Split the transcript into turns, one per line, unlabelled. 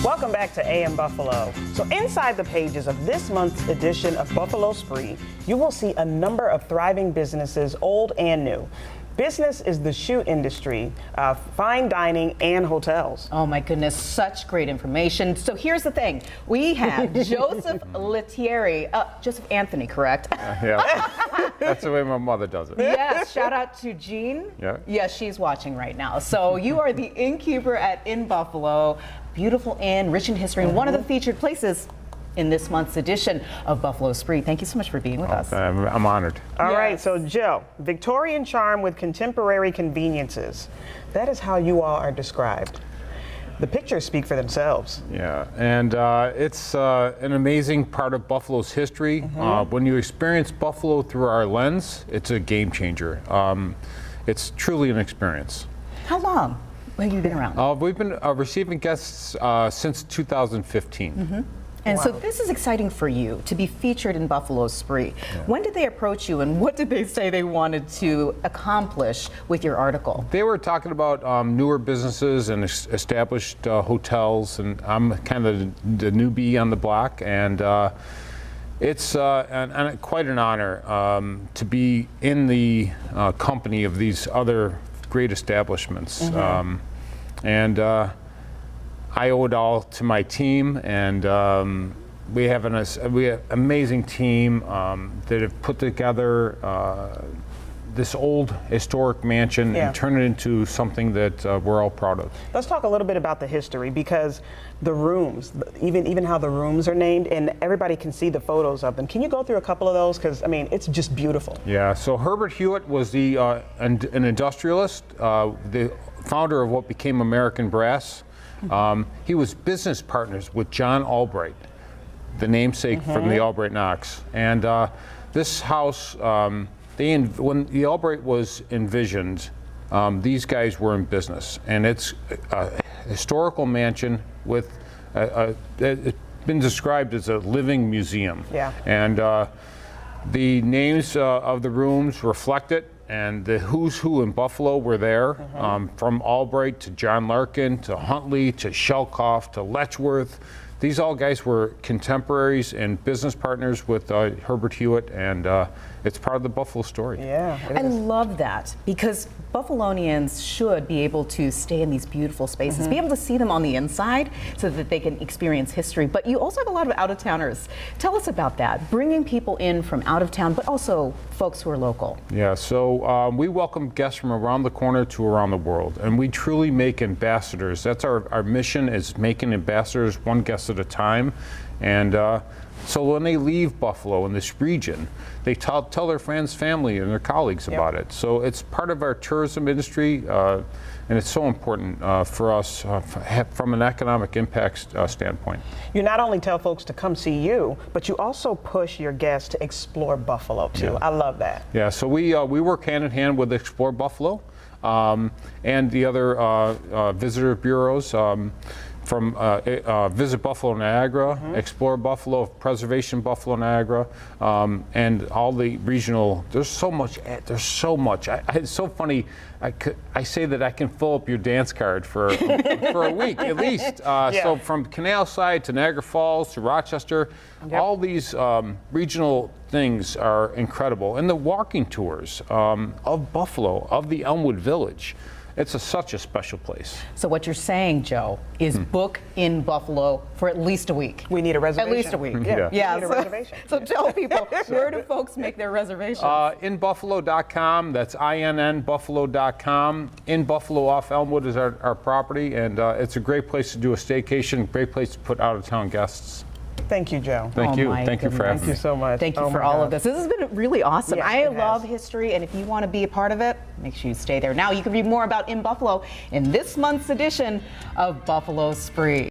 Welcome back to AM Buffalo. So inside the pages of this month's edition of Buffalo Spree, you will see a number of thriving businesses, old and new. Business is the shoe industry, fine dining, and hotels.
Oh my goodness, such great information. So here's the thing. We have Joseph Lettieri, Joseph Anthony, correct?
Yeah, that's the way my mother does it.
Yes, shout out to Jean.
Yeah.
Yes, she's watching right now. So you are the innkeeper at Inn Buffalo, beautiful inn, rich in history, and one of the featured places in this month's edition of Buffalo Spree. Thank you so much for being with us.
I'm honored.
All right, so Joe, Victorian charm with contemporary conveniences. That is how you all are described. The pictures speak for themselves.
Yeah, and it's an amazing part of Buffalo's history. When you experience Buffalo through our lens, it's a game changer. It's truly an experience.
How long have you been around?
We've been receiving guests since 2015.
And so this is exciting for you to be featured in Buffalo Spree. Yeah. When did they approach you and what did they say they wanted to accomplish with your article?
They were talking about newer businesses and established hotels, and I'm kind of the newbie on the block, and it's quite an honor to be in the company of these other great establishments. I owe it all to my team, and we have an amazing team that have put together this old historic mansion and turned it into something that we're all proud of.
Let's talk a little bit about the history, because the rooms, even how the rooms are named, and everybody can see the photos of them. Can you go through a couple of those? Because, I mean, it's just beautiful.
Yeah, so Herbert Hewitt was an industrialist, the founder of what became American Brass. He was business partners with John Albright, the namesake from the Albright Knox. And this house, when the Albright was envisioned, these guys were in business. And it's a historical mansion with, it's been described as a living museum.
Yeah.
And the names of the rooms reflect it. And the who's who in Buffalo were there, from Albright to John Larkin to Huntley to Shelkoff to Letchworth. These all guys were contemporaries and business partners with Herbert Hewitt, and it's part of the Buffalo story.
Yeah,
I love that, because Buffalonians should be able to stay in these beautiful spaces, be able to see them on the inside so that they can experience history. But you also have a lot of out-of-towners. Tell us about that, bringing people in from out of town, but also folks who are local.
Yeah, so we welcome guests from around the corner to around the world, and we truly make ambassadors. That's our mission, is making ambassadors one guest at a time. And so when they leave Buffalo in this region, they tell their friends, family, and their colleagues about it. So it's part of our tourism industry, and it's so important for us from an economic impact standpoint.
You not only tell folks to come see you, but you also push your guests to explore Buffalo too. Yeah. I love that.
Yeah, so we work hand in hand with Explore Buffalo and the other visitor bureaus. From Visit Buffalo Niagara, Explore Buffalo, Preservation Buffalo Niagara, and all the regional. There's so much. There's so much. It's so funny. I say that I can fill up your dance card for for a week at least. So from Canal Side to Niagara Falls to Rochester, all these regional things are incredible. And the walking tours of Buffalo, of the Elmwood Village. It's such a special place.
So what you're saying, Joe, is book in Buffalo for at least a week.
We need a reservation.
At least a week.
Yeah.
We need a reservation. So tell people, where do folks make their reservations?
InBuffalo.com. That's INNBuffalo.com. In Buffalo off Elmwood is our property, and it's a great place to do a staycation, great place to put out-of-town guests.
Thank you, Joe.
Thank you. Thank you for having me.
Thank you so much.
Thank you for all of this. This has been really awesome.
Yeah,
I love history, and if you want to be a part of it, make sure you stay there. Now you can read more about In Buffalo in this month's edition of Buffalo Spree.